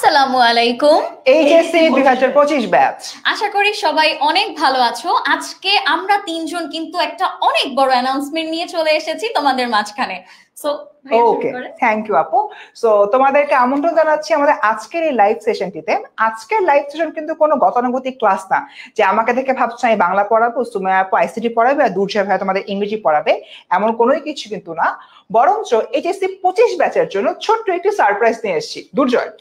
আসসালামু আলাইকুম। HSC 2025 batch. আশা করি সবাই অনেক ভালো আছো। আজকে আমরা তিনজন কিন্তু একটা অনেক বড় অ্যানাউন্সমেন্ট নিয়ে চলে এসেছি তোমাদের মাঝখানে। সো ওকে, থ্যাংক ইউ আপু। সো তোমাদেরকে আমন্ত্রণ জানাচ্ছি আমাদের আজকের এই লাইভ সেশনটিতে। আজকের লাইভ সেশন কিন্তু কোনো গতানুগতিক ক্লাস না যে আমাকে দেখে ভাবছো আমি বাংলা পড়াবো, সুমাইয়া আপু আইসিটি পড়াবে আর দুর্জয় ভাই তোমাদের ইংরেজি পড়াবে, এমন কোনো কিছু কিন্তু না। বরঞ্চ এইচএসসি 25 ব্যাচের জন্য ছোট্ট একটি সারপ্রাইজ নিয়ে এসেছি। দুর্জয়,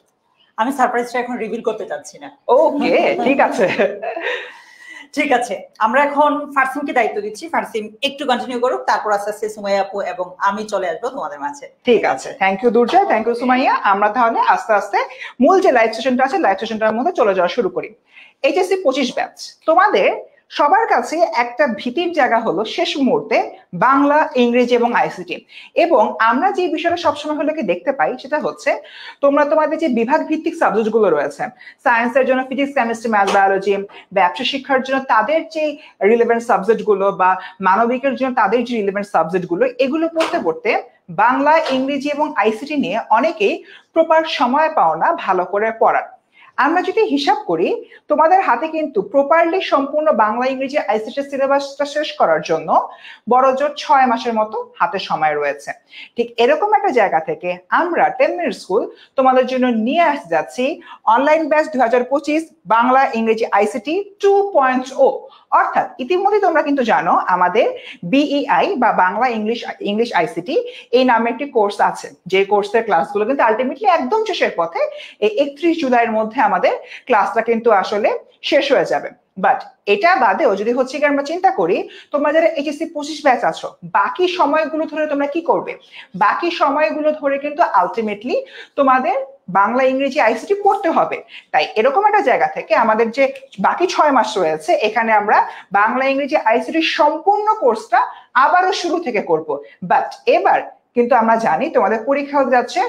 আমি সারপ্রাইজটা এখন রিভিল করতে চাচ্ছি না। ওকে, ঠিক আছে। ঠিক আছে, আমরা এখন ফারসিমকে দায়িত্ব দিচ্ছি। ফারসিম একটু কন্টিনিউ করুক, তারপর আস্তে আস্তে সুমাইয়া আপু এবং আমি চলে আসবো তোমাদের মাঝে। ঠিক আছে, thank you Durjoy, thank you Sumaiya. আমরা তাহলে আস্তে আস্তে মূল যে লাইভ সেশনটা আছে লাইভ সেশনটার মধ্যে চলে যাওয়া শুরু করি। এইচএসসি 25 ব্যাচ তোমাদের সবার কাছে একটা ভীতির জায়গা হলো শেষ মুহূর্তে বাংলা, ইংরেজি এবং আইসিটি। এবং আমরা যে বিষয়টা সবসময় হলে দেখতে পাই সেটা হচ্ছে তোমরা তোমাদের যে বিভাগ ভিত্তিক সাবজেক্ট গুলো রয়েছে, সায়েন্সের জন্য ফিজিক্স, কেমিস্ট্রি, ম্যাথ, বায়োলজি, ব্যবসা শিক্ষার জন্য তাদের যে রিলেভেন্ট সাবজেক্ট গুলো বা মানবিকের জন্য তাদের যে রিলেভেন্ট সাবজেক্ট গুলো, এগুলো পড়তে পড়তে বাংলা, ইংরেজি এবং আইসিটি নিয়ে অনেকেই প্রপার সময় পাও না ভালো করে পড়ার। আমরা যদি হিসাব করি তোমাদের হাতে কিন্তু প্রপারলি সম্পূর্ণ বাংলা, ইংরেজি, আইসিটি সিলেবাসটা শেষ করার জন্য বড়জোর 6 মাসের মতো হাতে সময় রয়েছে। ঠিক এরকম একটা জায়গা থেকে আমরা 10 মিনিট স্কুল তোমাদের জন্য নিয়ে আসতে যাচ্ছি অনলাইন ব্যাচ 2025 বাংলা, ইংরেজি, আইসিটি 2.0। অর্থাৎ ইতিমধ্যে তোমরা কিন্তু জানো আমাদের বিইআই বা বাংলা, ইংলিশ আইসিটি এই নামে একটি কোর্স আছে, যে কোর্সের ক্লাসগুলো কিন্তু আলটিমেটলি একদম শেষের পথে। এই 31 জুলাইয়ের মধ্যে আমাদের ক্লাসটা কিন্তু আসলে শেষ হয়ে যাবে। বাট এটা বাদেও যদি হচ্ছে কি আমরা চিন্তা করি তোমরা যারা এইচএসসি 25 ব্যাচ আছো, বাকি সময়গুলো ধরে তোমরা কি করবে? বাকি সময়গুলো ধরে কিন্তু আলটিমেটলি তোমাদের বাংলা, ইংরেজি, আইসিটি পড়তে হবে। তাই এরকম একটা জায়গা থেকে আমাদের যে বাকি 6 মাস রয়েছে এখানে আমরা বাংলা, ইংরেজি, আইসিটি সম্পূর্ণ কোর্সটা আবারও শুরু থেকে করব। বাট এবার কিন্তু আমরা জানি তোমাদের পরীক্ষা হতে যাচ্ছে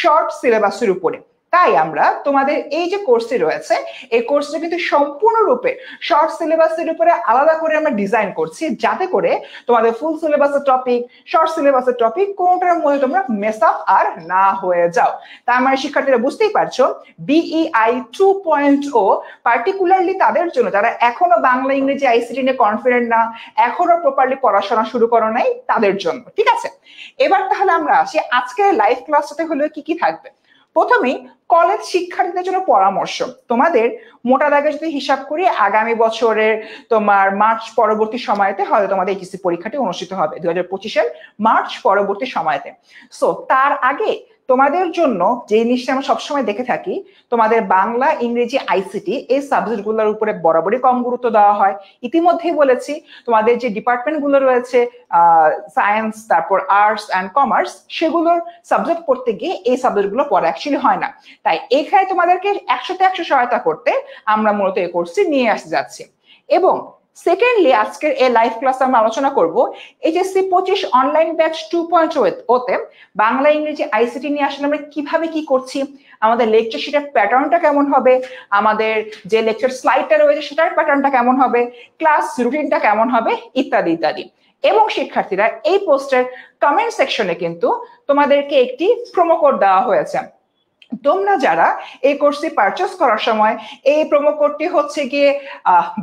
শর্ট সিলেবাসের উপরে। তাই আমরা তোমাদের এই যে কোর্সটি রয়েছে এই কোর্সটা কিন্তু সম্পূর্ণরূপে শর্ট সিলেবাসের উপরে আলাদা করে আমরা ডিজাইন করছি, যাতে করে তোমাদের ফুল সিলেবাসের টপিক, শর্ট সিলেবাসের টপিক কোনটার মধ্যে তোমরা মেস আপ আর না হয়ে যাও। তার মানে শিক্ষার্থীরা বুঝতেই পারছো বিইআই 2.0 পার্টিকুলারলি তাদের জন্য যারা এখনো বাংলা, ইংরেজি, আইসিটি নিয়ে কনফিডেন্ট না, এখনো প্রপারলি পড়াশোনা শুরু করো নাই, তাদের জন্য। ঠিক আছে, এবার তাহলে আমরা আসি আজকের লাইভ ক্লাসটাতে হলো কি কি থাকবে। প্রথমেই কলেজ শিক্ষার্থীদের জন্য পরামর্শ। তোমাদের মোটা দাগে যদি হিসাব করি আগামী বছরের তোমার মার্চ পরবর্তী সময়তে হয়তো তোমাদের এইচএসসি পরীক্ষাটি অনুষ্ঠিত হবে 2025-এর মার্চ পরবর্তী সময়তে। সো তার আগে তোমাদের জন্য যে জিনিসটা আমরা সবসময় দেখে থাকি, তোমাদের বাংলা, ইংরেজি, আইসিটি এই সাবজেক্টগুলোর উপরে বরাবরই কম গুরুত্ব দেওয়া হয়। ইতিমধ্যেই বলেছি তোমাদের যে ডিপার্টমেন্টগুলো রয়েছে সায়েন্স, তারপর আর্টস অ্যান্ড কমার্স, সেগুলোর সাবজেক্ট পড়তে গিয়ে এই সাবজেক্টগুলো পড়া অ্যাকচুয়ালি হয় না। তাই এখানে তোমাদেরকে 100তে 100 সহায়তা করতে আমরা মূলত এই কোর্সটি নিয়ে আসতে যাচ্ছি। এবং সেকেন্ডলি আজকের এই লাইভ ক্লাসে আমরা আলোচনা করব এইচএসসি 25 অনলাইন ব্যাচ 2.0 তে বাংলা, ইংরেজি, আইসিটি নিয়ে আসলে আমরা কিভাবে কি করছি, আমাদের লেকচার শিটের প্যাটার্নটা কেমন হবে, আমাদের যে লেকচার স্লাইডটা রয়েছে সেটার প্যাটার্নটা কেমন হবে, ক্লাস রুটিনটা কেমন হবে, ইত্যাদি ইত্যাদি। এবং শিক্ষার্থীরা এই পোস্টের কমেন্ট সেকশনে কিন্তু তোমাদেরকে একটি প্রোমো কোড দেওয়া হয়েছে। তোমরা যারা এই কোর্সটি পারচেস করার সময় এই প্রোমো কোডটি হচ্ছে গিয়ে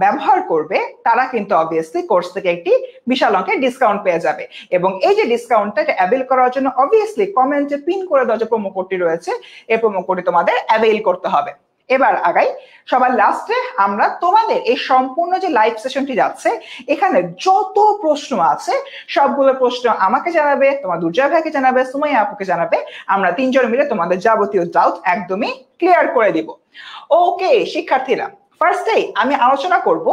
ব্যবহার করবে, তারা কিন্তু অবভিয়াসলি কোর্স থেকে একটি বিশাল অঙ্কের ডিসকাউন্ট পেয়ে যাবে। এবং এই যে ডিসকাউন্টটা অ্যাভেল করার জন্য অবভিয়াসলি কমেন্টে পিন করে দেওয়া যে প্রোমো কোডটি রয়েছে এই প্রোমো কোডটি তোমাদের অ্যাভেল করতে হবে। এবার আগাই, সবার লাস্টে আমরা তোমাদের এই সম্পূর্ণ যে লাইভ সেশনটি যাচ্ছে এখানে যত প্রশ্ন আছে সবগুলো প্রশ্ন আমাকে জানাবে, তোমার দুর্জয় ভাইকে জানাবে, সুমাইয়া আপুকে জানাবে। আমরা তিনজন মিলে তোমাদের যাবতীয় ডাউট একদমই ক্লিয়ার করে দিব। ওকে শিক্ষার্থীরা, ফার্স্টেই আমি আলোচনা করব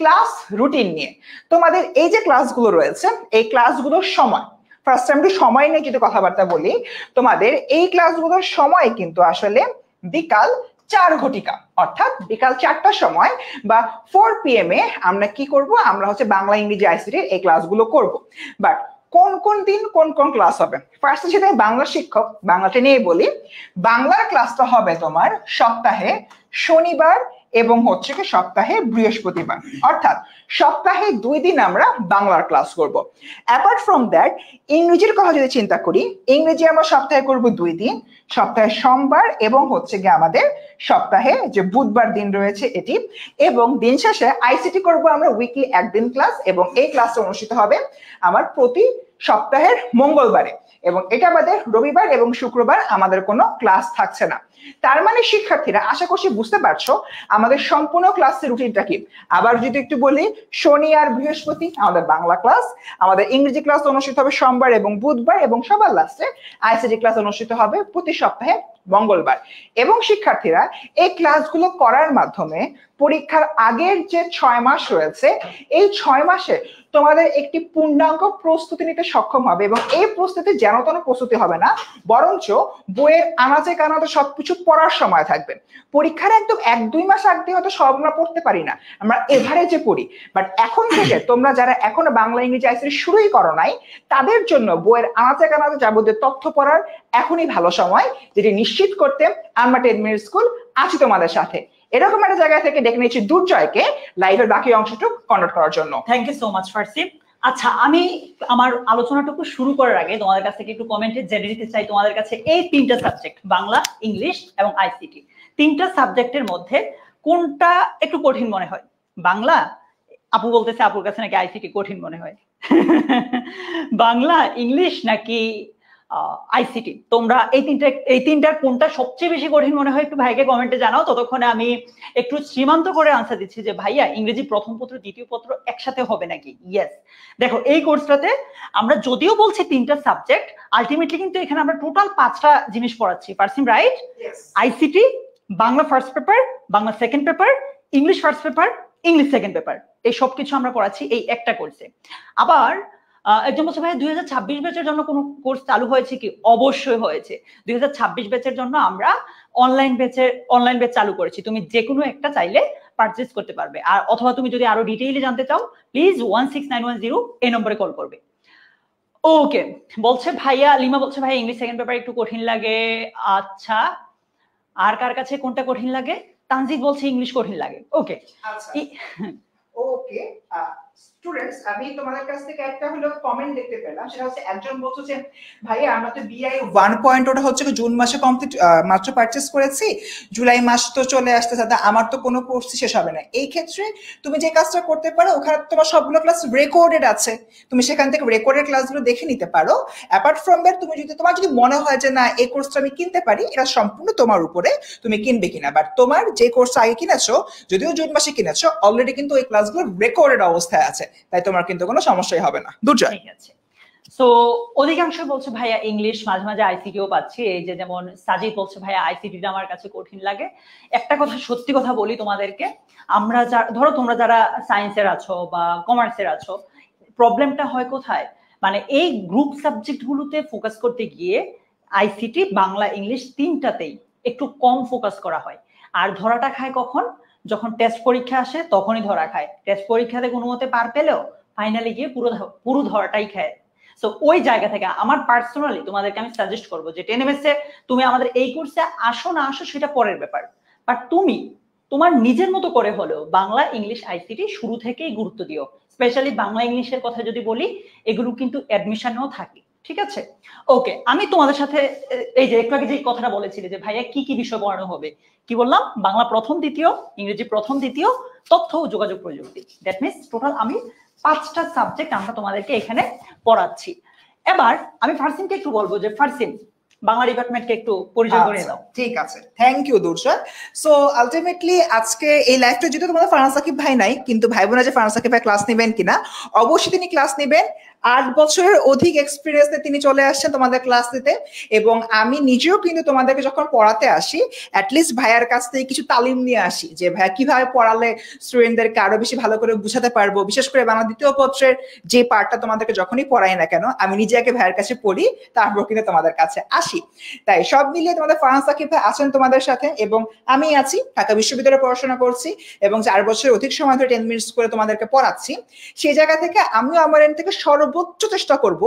ক্লাস রুটিন নিয়ে। তোমাদের এই যে ক্লাসগুলো রয়েছে এই ক্লাসগুলোর সময়, ফার্স্ট টাইম সময় নিয়ে যদি কথাবার্তা বলি, তোমাদের এই ক্লাসগুলোর সময় কিন্তু আসলে বিকাল 4 ঘটিকা, অর্থাৎ বিকাল 4টার সময় বা 4 PM এ আমরা কি করব, আমরা হচ্ছে বাংলা, ইংরেজি, আইসিটি এই ক্লাসগুলো করব। বাট কোন কোন দিন কোন কোন ক্লাস হবে? ফার্স্টে যেটা বাংলা শিক্ষক, বাংলাটা নিয়ে বলি, বাংলার ক্লাসটা হবে তোমার সপ্তাহে শনিবার এবং হচ্ছে কি সপ্তাহে বৃহস্পতিবার, অর্থাৎ সপ্তাহে 2 দিন আমরা বাংলার ক্লাস করব। অ্যাপার্ট ফ্রম দ্যাট ইংরেজির কথা যদি চিন্তা করি, ইংরেজি আমরা সপ্তাহে করব 2 দিন, সপ্তাহে সোমবার এবং হচ্ছে গিয়ে আমাদের সপ্তাহে যে বুধবার দিন রয়েছে এটি, এবং দিন শেষে আইসিটি করব আমরা উইকলি 1 দিন ক্লাস, এবং এই ক্লাসটা অনুষ্ঠিত হবে আমার প্রতি সপ্তাহের মঙ্গলবারে, এবং এটা বাদে রবিবার এবং শুক্রবার আমাদের কোনো ক্লাস থাকছে না। তার মানে শিক্ষার্থীরা আশা করছি বুঝতে পারছো আমাদের সম্পূর্ণ ক্লাসের রুটিনটা কি। আবার যদি একটু বলি, শনি আর বৃহস্পতি আমাদের বাংলা ক্লাস, আমাদের ইংরেজি ক্লাস অনুষ্ঠিত হবে সোমবার এবং বুধবার, এবং সবার লাস্টে আইসিটি ক্লাস অনুষ্ঠিত হবে প্রতি সপ্তাহে মঙ্গলবার। এবং শিক্ষার্থীরা এই ক্লাসগুলো করার মাধ্যমে পরীক্ষার আগের যে 6 মাস রয়েছে, এই 6 মাসে তোমাদের একটি পূর্ণাঙ্গ প্রস্তুতি নিতে সক্ষম হবে, এবং এই প্রস্তুতি যেন তেন প্রস্তুতি হবে না, বরঞ্চ বইয়ের আনাচে কানাচে সবকিছু পড়ার সময় থাকবে। পরীক্ষার একদম 1-2 মাস আগে হয়তো সব আমরা পড়তে পারি না, আমরা এভারেজে পড়ি, বাট এখন থেকে তোমরা যারা এখনো বাংলা ইংরেজি আইসিটি শুরুই করো নাই, তাদের জন্য বইয়ের আনাচে কানাচে যাবতীয় তথ্য পড়ার এখনই ভালো সময়, যেটি নিশ্চিত করতে আমরা 10 মিনিট স্কুল আছি তোমাদের সাথে। এরকম একটা জায়গা থেকে ডেকে নিয়েছি দুর্জয়কে লাইভের বাকি অংশটুকু কন্ডাক্ট করার জন্য। Thank you so much Farsim. আচ্ছা, আমি আমার আলোচনাটুকু শুরু করার আগে তোমাদের কাছ থেকে একটু কমেন্টে জেনে নিতে চাই তোমাদের কাছে এই 3টা সাবজেক্ট বাংলা, ইংলিশ এবং আইসিটি, 3টা সাবজেক্টের মধ্যে কোনটা একটু কঠিন মনে হয়? বাংলা, আপু বলতেছে আপুর কাছে নাকি আইসিটি কঠিন মনে হয়। বাংলা, ইংলিশ নাকি আইসিটি? তোমরা এই তিনটার কোনটা সবচেয়ে বেশি কঠিন মনে হয় একটু ভাইকে কমেন্টে জানাও। ততক্ষণে আমি একটু সীমান্ত করে আনসার দিচ্ছি যে ভাইয়া ইংরেজি প্রথম পত্র দ্বিতীয় পত্র একসাথে হবে নাকি? ইয়েস, দেখো এই কোর্সটাতে আমরা যদিও বলছি 3টা সাবজেক্ট, আলটিমেটলি কিন্তু এখানে আমরা টোটাল 5টা জিনিস পড়াচ্ছি। Parsim right? ICT, Bangla first paper, Bangla second paper, English first paper, English second paper, এই সবকিছু আমরা পড়াচ্ছি এই একটা কোর্সে। আবার একজন বলছে ভাই 2026 ব্যাচের জন্য কোনো কোর্স চালু হয়েছে কি? অবশ্যই হয়েছে। 2026 ব্যাচের জন্য আমরা অনলাইন ব্যাচ চালু করেছি। তুমি যে কোনো একটা চাইলে পারচেজ করতে পারবে, আর অথবা তুমি যদি আরো ডিটেইলে জানতে চাও প্লিজ 16910 এই নম্বরে কল করবে। ওকে, বলছে ভাইয়া, লিমা বলছে ভাইয়া ইংলিশ সেকেন্ড পেপার একটু কঠিন লাগে। আচ্ছা, আর কার কাছে কোনটা কঠিন লাগে? তানজিদ বলছে ইংলিশ কঠিন লাগে। ওকে আচ্ছা, ওকে স্টুডেন্টস, আমি তোমাদের কাছ থেকে একটা হলো কমেন্ট দেখতে পেলাম, সেটা হচ্ছে একজন বলছে যে ভাইয়া আমরা তো বিআই 1.0 হচ্ছে জুন মাসে কমপ্লিট মাত্র পারচেজ করেছি, জুলাই মাস তো চলে আসতে সাথে আমার তো কোনো কোর্স শেষ হবে না। এই ক্ষেত্রে তুমি যে কাজটা করতে পারো, ওখানে তোমার সবগুলো ক্লাস রেকর্ডেড আছে, তুমি সেখান থেকে রেকর্ডেড ক্লাসগুলো দেখে নিতে পারো। অ্যাপার্ট ফ্রম দ্যাট তোমার যদি মনে হয় যে না এই কোর্সটা আমি কিনতে পারি, এটা সম্পূর্ণ তোমার উপরে, তুমি কিনবে কিনা। বাট তোমার যে কোর্সটা আগে কিনেছো, যদিও জুন মাসে কিনেছো, অলরেডি কিন্তু ওই ক্লাসগুলো রেকর্ডেড অবস্থায় আছে, তাই তোমার কিন্তু কোনো সমস্যাই হবে না। দুর্জয়, ঠিক আছে। সো অধিকাংশ বলছে ভাইয়া ইংলিশ, মাঝে মাঝে আইসিটিও পাচ্ছি। এই যে যেমন সাজিদ বলছে ভাইয়া আইসিটিটা আমার কাছে কঠিন লাগে। একটা কথা সত্যি কথা বলি তোমাদেরকে, আমরা ধরো তোমরা যারা সায়েন্সের আছো বা কমার্সের আছো, প্রবলেমটা হয় কোথায়? মানে এই গ্রুপ সাবজেক্ট গুলোতে ফোকাস করতে গিয়ে আইসিটি, বাংলা, ইংলিশ 3টাতেই একটু কম ফোকাস করা হয়। আর ধরাটা খায় কখন? যখন টেস্ট পরীক্ষা আসে তখনই ধরা খায়। টেস্ট পরীক্ষাতে কোনো মতে পার পেলেও ফাইনালি গিয়ে পুরো ধরাটাই খায়। সো ওই জায়গা থেকে আমার পার্সোনালি তোমাদেরকে আমি সাজেস্ট করবো যে 10 MS এ তুমি আমাদের এই কোর্সে আসো না আসো সেটা পরের ব্যাপার, বাট তুমি তোমার নিজের মতো করে হলেও বাংলা, ইংলিশ, আইসিটি শুরু থেকেই গুরুত্ব দিও। স্পেশালি বাংলা ইংলিশের কথা যদি বলি, এগুলো কিন্তু অ্যাডমিশনেও থাকে, ঠিক আছে? ওকে, আমি তোমাদের সাথে এই যে একটু আগে যে কথাটা বলেছিলে যে ভাইয়া কি কি বিষয় পড়ানো হবে, কি বললাম? বাংলা প্রথম দ্বিতীয়, ইংরেজি প্রথম দ্বিতীয়, তথ্য ও যোগাযোগ প্রযুক্তি। দ্যাট মিনস টোটাল আমি 5টা সাবজেক্ট আমরা তোমাদেরকে এখানে পড়াচ্ছি। এবার আমি ফারসিনকে একটু বলবো যে ফারসিন বাংলা ডিপার্টমেন্টকে একটু পরিচয় করে দাও। ঠিক আছে, thank you Durjoy. So ultimately আজকে এই লাইভটা যদি তোমাদের ফারহান সাকিব ভাই নাই, কিন্তু ভাই বোনা যে ফারহান সাকিব ভাই ক্লাস নেবেন কিনা, অবশ্যই তিনি ক্লাস নেবেন। 8 বছরের অধিক এক্সপিরিয়েন্স তিনি চলে আসছেন তোমাদের ক্লাস নিতে, এবং আমি নিজেও কিন্তু তোমাদেরকে যখন পড়াতে আসি অ্যাটলিস্ট ভাইয়ার কাছ থেকে কিছু তালিম নিয়ে আসি যে ভাইয়া কিভাবে পড়ালে স্টুডেন্টদেরকে আরো বেশি ভালো করে বুঝাতে পারবো। বিশেষ করে বাংলা দ্বিতীয় পত্রের যে পার্টটা তোমাদেরকে যখনই পড়াই না কেন, আমি নিজে আগে ভাইয়ের কাছে পড়ি, তারপর কিন্তু তোমাদের কাছে আসি। তাই সব মিলিয়ে তোমাদের ফারহান সাকিব ভাই আছেন তোমাদের সাথে, এবং আমি আছি, ঢাকা বিশ্ববিদ্যালয়ে পড়াশোনা করছি এবং 4 বছরের অধিক সময় ধরে 10 মিনিটস করে তোমাদেরকে পড়াচ্ছি। সেই জায়গা থেকে আমিও আমার এন্ড থেকে সর্বোচ্চ চেষ্টা করব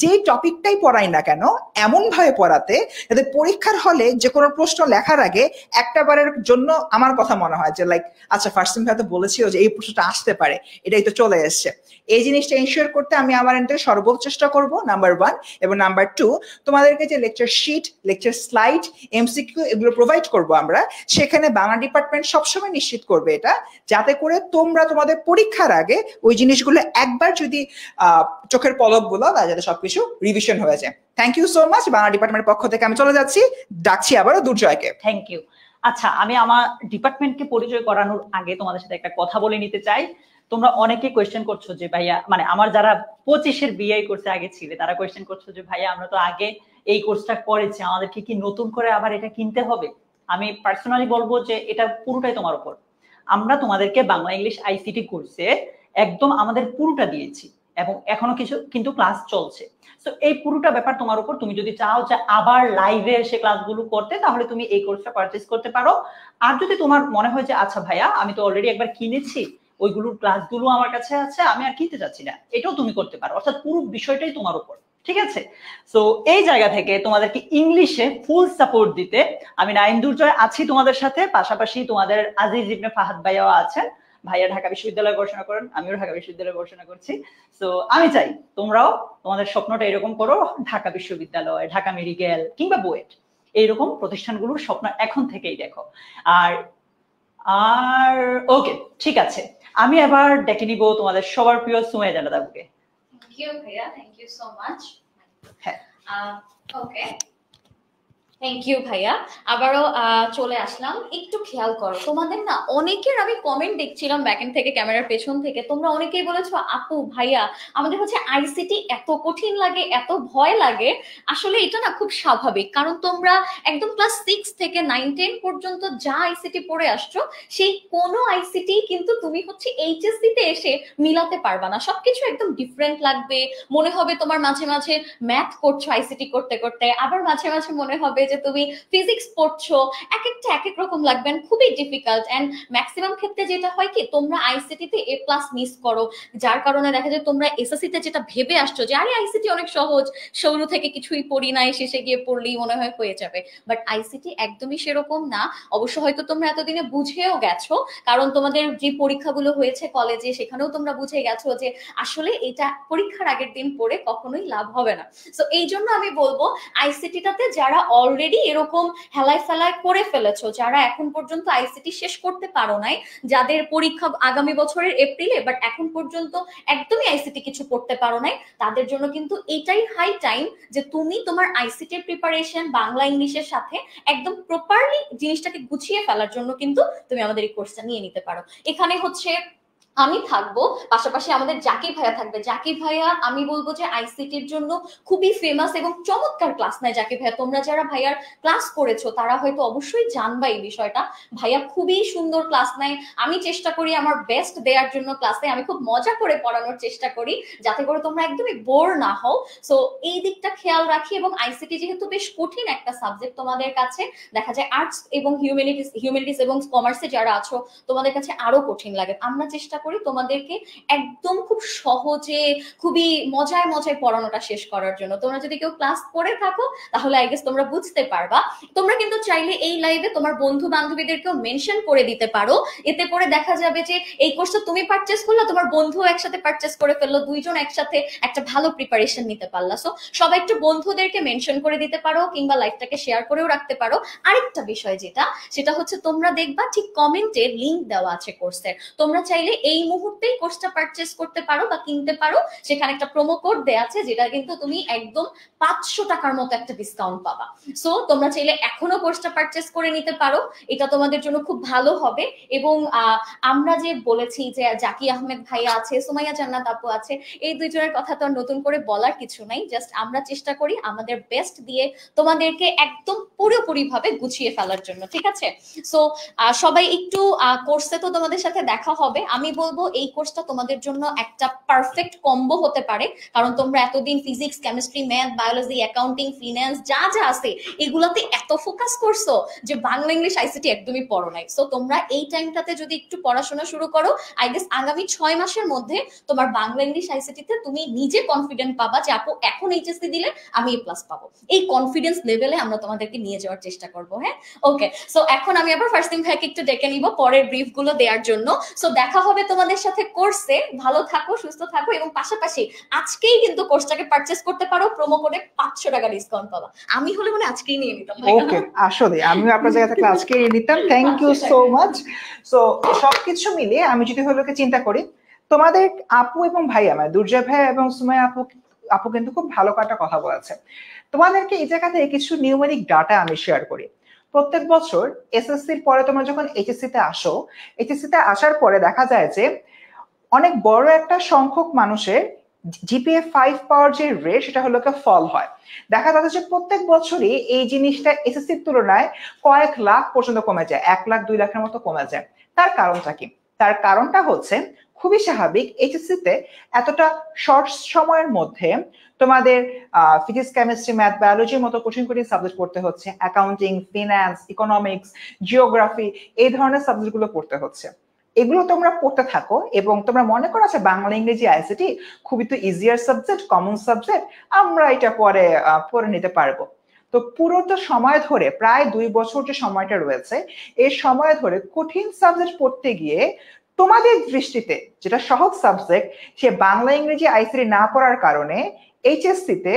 যে টপিকটাই পড়াই না কেন এমন ভাবে পড়াতে যাতে পরীক্ষার হলে যে কোনো প্রশ্ন লেখার আগে একটা বারের জন্য আমার কথা মনে হয় যে লাইক আচ্ছা ফার্স্ট সেম হয়তো বলেছিল যে এই প্রশ্নটা আসতে পারে, এটাই তো চলে এসছে। এই জিনিসটা এনশিওর করতে আমি আমার এন্ড থেকে সর্বোচ্চ চেষ্টা করব, নাম্বার 1। এবং নাম্বার 2, তোমাদেরকে যে lecture sheet, lecture slide, MCQ এগুলো প্রোভাইড করব আমরা, সেখানে বাংলা ডিপার্টমেন্ট সবসময় নিশ্চিত করবে এটা, যাতে করে তোমরা তোমাদের পরীক্ষার আগে ওই জিনিসগুলো একবার যদি চোখের পলক গুলো যাতে সবকিছু রিভিশন হয়ে যায়। Thank you so much. Bangla ডিপার্টমেন্টের পক্ষ থেকে আমি চলে যাচ্ছি, ডাকছি আবারও দুর্জয়কে। Thank you. আচ্ছা, আমি আমার ডিপার্টমেন্টকে পরিচয় করানোর আগে তোমাদের সাথে একটা কথা বলে নিতে চাই। তোমরা অনেকে কোয়েশ্চেন করছো যে ভাইয়া, মানে আমার যারা 25-এর বিআই কোর্সে আগে ছিল তারা কোয়েশ্চেন করছো যে ভাইয়া আমরা তো আগে এই কোর্সটা করেছি, আমাদেরকে কি নতুন করে আবার এটা কিনতে হবে? আমি পার্সোনালি বলবো যে এটা পুরোটাই তোমার উপর। আমরা তোমাদেরকে বাংলা ইংলিশ আইসিটি কোর্সে একদম আমাদের পুরোটা দিয়েছি এবং এখনো কিছু কিন্তু ক্লাস চলছে। তো এই পুরোটা ব্যাপার তোমার উপর। তুমি যদি চাও যে আবার লাইভে এসে ক্লাসগুলো করতে, তাহলে তুমি এই কোর্সটা পারচেজ করতে পারো। আর যদি তোমার মনে হয় যে আচ্ছা ভাইয়া আমি তো অলরেডি একবার কিনেছি, ওইগুলোর ক্লাসগুলো আমার কাছে আছে, আমি আর কিনতে চাচ্ছি না, এটাও তুমি করতে পারো। অর্থাৎ পুরো বিষয়টাই তোমার উপর, ঠিক আছে? সো এই জায়গা থেকে তোমাদেরকে ইংলিশে ফুল সাপোর্ট দিতে আমি নাইম দুর্জয় আছি তোমাদের সাথে। পাশাপাশি তোমাদের আজিজ ইবনে ফাহাদ ভাইয়াও আছেন। ভাইয়া ঢাকা বিশ্ববিদ্যালয়ে পড়াশোনা করেন, আমিও ঢাকা বিশ্ববিদ্যালয়ে পড়াশোনা করছি। সো আমি চাই তোমরাও তোমাদের স্বপ্নটা এরকম করো, ঢাকা বিশ্ববিদ্যালয়, ঢাকা মেডিকেল কিংবা বুয়েট এইরকম প্রতিষ্ঠানগুলোর স্বপ্ন এখন থেকেই দেখো। আর আর ওকে, ঠিক আছে, আমি এবার ডেকে নিব তোমাদের সবার প্রিয় সুমাইয়া জান্নাত আপুকে। থ্যাংক ইউ ভাইয়া, থ্যাংক ইউ সো মাচ। হ্যাঁ, ওকে, থ্যাংক ইউ ভাইয়া। আবারও চলে আসলাম। একটু খেয়াল করো, তোমাদের না অনেকের আমি কমেন্ট দেখছিলাম ব্যাকএন্ড থেকে, ক্যামেরার পেছন থেকে, তোমরা অনেকেই বলেছো আপু ভাইয়া আমাদের হচ্ছে আইসিটি এত কঠিন লাগে, এত ভয় লাগে। আসলে এটা না খুব স্বাভাবিক, কারণ তোমরা একদম ক্লাস 6 থেকে 9-10 পর্যন্ত যা আইসিটি পড়ে আসছো, সেই কোনো আইসিটি কিন্তু তুমি হচ্ছে এইচএসসি তে এসে মিলাতে পারবা না। সবকিছু একদম ডিফারেন্ট লাগবে। মনে হবে তোমার মাঝে মাঝে ম্যাথ করছো আইসিটি করতে করতে, আবার মাঝে মাঝে মনে হবে যে তুমি ফিজিক্স পড়ছো, এক একটা এক এক রকম লাগবে, খুবই ডিফিকাল্ট। এন্ড ম্যাক্সিমাম ক্ষেত্রে যেটা হয় কি, তোমরা আইসিটি তে এ প্লাস মিস করো, যার কারণে দেখা যায় তোমরা এসএসসি তে যেটা ভেবে আসছো যে আরে আইসিটি অনেক সহজ, শুরু থেকে কিছুই পড়ি নাই, শেষে গিয়ে পড়লেই মনে হয় হয়ে যাবে। বাট আইসিটি একদমই সেরকম না। অবশ্য হয়তো তোমরা এতদিনে বুঝেও গেছো, কারণ তোমাদের যে পরীক্ষাগুলো হয়েছে কলেজে, সেখানেও তোমরা বুঝে গেছো যে আসলে এটা পরীক্ষার আগের দিন পড়ে কখনোই লাভ হবে না। সো এই জন্য আমি বলবো আইসিটিটাতে যারা অলরেডি এরকম হেলায় ফেলায় করে ফেলেছো, যারা এখন পর্যন্ত আইসিটি শেষ করতে পারো নাই, যাদের পরীক্ষা আগামী বছরের এপ্রিলে, বাট এখন পর্যন্ত একদমই আইসিটি কিছু করতে পারো নাই, তাদের জন্য কিন্তু এটাই হাই টাইম যে তুমি তোমার আইসিটি প্রিপারেশন বাংলা ইংলিশের সাথে একদম প্রপারলি জিনিসটাকে গুছিয়ে ফেলার জন্য কিন্তু তুমি আমাদের এই কোর্সটা নিয়ে নিতে পারো। এখানে হচ্ছে আমি থাকবো, পাশাপাশি আমাদের জাকির ভাইয়া থাকবে। জাকির ভাইয়া আমি বলবো যে আইসিটির জন্য খুবই ফেমাস এবং চমৎকার ক্লাস নেয় জাকির ভাইয়া। তোমরা যারা ভাইয়ার ক্লাস করেছো তারা হয়তো অবশ্যই জানবা এই বিষয়টা। ভাইয়া খুবই সুন্দর ক্লাস নেয়। আমি চেষ্টা করি আমার বেস্ট দেওয়ার জন্য ক্লাসে, আমি খুব মজা করে পড়ানোর চেষ্টা করি যাতে করে তোমরা একদমই বোর না হও। সো এই দিকটা খেয়াল রাখি। এবং আইসিটি যেহেতু বেশ কঠিন একটা সাবজেক্ট তোমাদের কাছে, দেখা যায় আর্টস এবং হিউম্যানিটিস এবং কমার্সে যারা আছো তোমাদের কাছে আরো কঠিন লাগে। আমরা চেষ্টা করি তোমাদেরকে একদম খুব সহজে, খুবই মজায় মজায় পড়ানোটা শেষ করার জন্য। তোমরা যদি কেউ ক্লাস করে থাকো তাহলে আই গেস তোমরা বুঝতে পারবা। তোমরা কিন্তু চাইলে এই লাইভে তোমার বন্ধু বান্ধবীদেরকেও মেনশন করে দিতে পারো, এতে করে দেখা যাবে যে এই কোর্সটা তুমি পারচেস করলে, তোমার বন্ধু একসাথে পারচেস করে ফেললো, দুইজন একসাথে একটা ভালো প্রিপারেশন নিতে পারলা। সো সবাই একটু বন্ধুদেরকে মেনশন করে দিতে পারো কিংবা লাইভটাকে শেয়ার করেও রাখতে পারো। আরেকটা বিষয় সেটা হচ্ছে তোমরা দেখবা ঠিক কমেন্টে লিংক দেওয়া আছে কোর্সের, তোমরা চাইলে এই মুহূর্তেই কোর্সটা পারচেস করতে পারো বা কিনতে পারো। সেখানে একটা প্রোমো কোড দেয়া আছে যেটা কিন্তু তুমি একদম 500 টাকার মতো একটা ডিসকাউন্ট পাবা। সো তোমরা চাইলে এখনো কোর্সটা পারচেস করে নিতে পারো, এটা তোমাদের জন্য খুব ভালো হবে। এবং আমরা যে বলেছি যে জাকি আহমেদ ভাইয়া আছে, সুমাইয়া জান্নাত আপু আছে, এই দুইজনের কথা তো নতুন করে বলার কিছু নাই। জাস্ট আমরা চেষ্টা করি আমাদের বেস্ট দিয়ে তোমাদেরকে একদম পুরোপুরি ভাবে গুছিয়ে ফেলার জন্য, ঠিক আছে? সো সবাই একটু কোর্সে তো তোমাদের সাথে দেখা হবে। আমি বলবো এই কোর্সটা তোমাদের জন্য একটা পারফেক্ট কম্বো হতে পারে, কারণ তোমরা এতদিন physics, chemistry, math, biology, accounting, finance যা যা আছে এগুলাতে এত ফোকাস করছো যে বাংলা ইংলিশ আইসিটি একদমই পড়ো নাই। সো তোমরা এই টাইমটাতে যদি একটু পড়াশোনা শুরু করো, আই গেস আগামী 6 মাসের মধ্যে তোমার বাংলা ইংলিশ আইসিটিতে তুমি নিজে কনফিডেন্ট পাবা যে আপু এখন এইচএসসি দিলে আমি এ প্লাস পাবো। এই কনফিডেন্স লেভেলে আমরা তোমাদেরকে নিয়ে যাওয়ার চেষ্টা করবো। হ্যাঁ, ওকে। সো এখন আমি আবার ফার্স্টিং ভাইকে একটু ডেকে নিব পরের ব্রিফ গুলো দেওয়ার জন্য। সো দেখা হবে তোমাদের সাথে কোর্সে। ভালো থাকো, সুস্থ থাকো, এবং পাশাপাশি আজকেই কিন্তু কোর্সটাকে পারচেজ করতে পারো, প্রোমো কোডে 500 টাকা ডিসকাউন্ট পাবা। আমি হলে মানে আজকেই নিয়ে নিতাম। ওকে, আসলে আমি আপনার জায়গা থেকে আজকেই নিতাম। Thank you so much. So সবকিছু মিলিয়ে আমি যদি হলো চিন্তা করি, তোমাদের আপু এবং ভাইয়া মানে দুর্জয় ভাই এবং সুমাইয়া আপু কিন্তু খুব ভালো একটা কথা বলেছে। তোমাদেরকে এই জায়গা থেকে কিছু নিউমেরিক ডাটা আমি শেয়ার করি। প্রত্যেক বছর এসএসসির পরে তোমরা যখন এইচএসসি তে আসো, এইচএসসি তে আসার পরে দেখা যায় যে অনেক বড় একটা সংখ্যক মানুষের জিপিএ 5 পাওয়ার যে রেট সেটা হলো ফল হয়। দেখা যাচ্ছে যে প্রত্যেক বছরই এই জিনিসটা এসএসসির তুলনায় কয়েক লাখ পর্যন্ত কমে যায়, 1 লাখ 2 লাখের মতো কমে যায়। তার কারণটা কি? তার কারণটা হচ্ছে খুবই স্বাভাবিক, এইচএসসি তে এতটা শর্ট সময়ের মধ্যে তোমাদের ফিজিক্স, কেমিস্ট্রি, ম্যাথ, বায়োলজির মতো কঠিন কঠিন সাবজেক্ট পড়তে হচ্ছে, অ্যাকাউন্টিং, ফিন্যান্স, ইকোনমিক্স, জিওগ্রাফি, এই ধরনের সাবজেক্টগুলো পড়তে হচ্ছে। এগুলো তোমরা পড়তে থাকো এবং তোমরা মনে করো আছে বাংলা ইংরেজি আইসিটি খুবই তো ইজিয়ার সাবজেক্ট, কমন সাবজেক্ট, আমরা এটা পরে নিতে পারবো। তো পুরো তো সময় ধরে প্রায় 2 বছর যে সময়টা রয়েছে, এই সময় ধরে কঠিন সাবজেক্ট পড়তে গিয়ে তোমাদের দৃষ্টিতে যেটা সহজ সাবজেক্ট সে বাংলা ইংরেজি আইসিটি না পড়ার কারণে এইচএসসি তে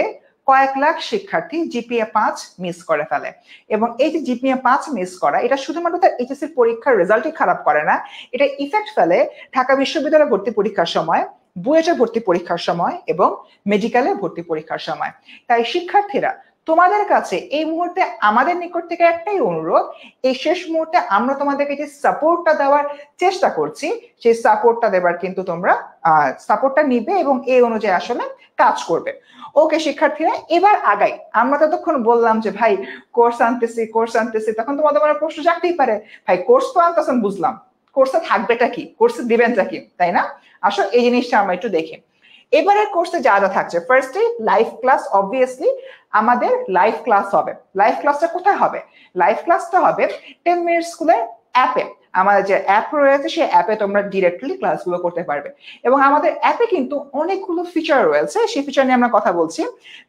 কয়েক লাখ শিক্ষার্থী জিপিএ 5 মিস করে ফেলে। এবং এই যে জিপিএ 5 মিস করা, এটা শুধুমাত্র তার এইচএসসি পরীক্ষার রেজাল্টই খারাপ করে না, এটা ইফেক্ট ফেলে ঢাকা বিশ্ববিদ্যালয়ে ভর্তি পরীক্ষার সময়, বুয়েটের ভর্তি পরীক্ষার সময় এবং মেডিকেলে ভর্তি পরীক্ষার সময়। তাই শিক্ষার্থীরা তোমাদের কাছে এই মুহূর্তে আমাদের নিকট থেকে একটাই অনুরোধ, এই শেষ মুহূর্তে আমরা তোমাদেরকে যে সাপোর্টটা দেওয়ার চেষ্টা করছি সেই সাপোর্টটা দেবার কিন্তু তোমরা সাপোর্টটা নিবে এবং এই অনুযায়ী আসলে কাজ করবে। ওকে শিক্ষার্থীরা, এবার আগাই। আমরা ততক্ষণ বললাম যে ভাই কোর্স আনতেছি, তখন তোমাদের মনে প্রশ্ন জাগতেই পারে, ভাই কোর্স তো আনতেছেন বুঝলাম, কোর্সে থাকবেটা কি, কোর্সে দিবেনটা কি, তাই না? আসলে এই জিনিসটা আমরা একটু দেখি। এবারের কোর্সে যা যা থাকছে, ফার্স্টে লাইভ ক্লাস। অবভিয়াসলি আমাদের লাইভ ক্লাস হবে। লাইভ ক্লাসটা কোথায় হবে? লাইভ ক্লাসটা হবে 10 মিনিট স্কুলের অ্যাপে। আমাদের যে অ্যাপ রয়েছে সেই অ্যাপে তোমরা ডিরেক্টলি ক্লাসগুলো করতে পারবে। এবং আমাদের অ্যাপে কিন্তু অনেকগুলো ফিচার রয়েছে, সেই ফিচার নিয়ে আমরা কথা বলছি।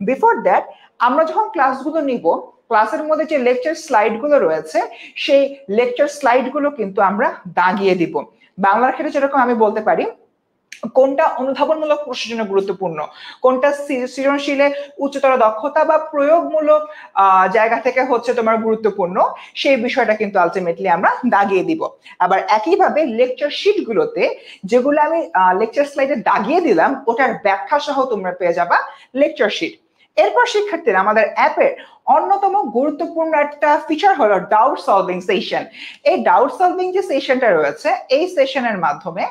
বিফোর দ্যাট, আমরা যখন ক্লাসগুলো নিব, ক্লাসের মধ্যে যে লেকচার স্লাইডগুলো রয়েছে সেই লেকচার স্লাইডগুলো কিন্তু আমরা দাগিয়ে দিব। বাংলার ক্ষেত্রে যেরকম আমি বলতে পারি কোনটা অনুধাবনমূলক প্রশ্নের জন্য গুরুত্বপূর্ণ, কোনটা সৃজনশীলে উচ্চতর দক্ষতা বা প্রয়োগমূলক জায়গা থেকে হচ্ছে তোমার গুরুত্বপূর্ণ, সেই বিষয়টা কিন্তু আলটিমেটলি আমরা দাগিয়ে দিব। আবার একইভাবে লেকচার শিটগুলোতে যেগুলো আমি লেকচার স্লাইডে দাগিয়ে দিলাম ওটার ব্যাখ্যা সহ তোমরা পেয়ে যাবা লেকচার শিট। এরপর শিক্ষার্থীরা আমাদের অ্যাপের অন্যতম গুরুত্বপূর্ণ একটা ফিচার হলো ডাউট সলভিং সেশন। এই ডাউট সলভিং যে সেশনটা রয়েছে, এই সেশনের মাধ্যমে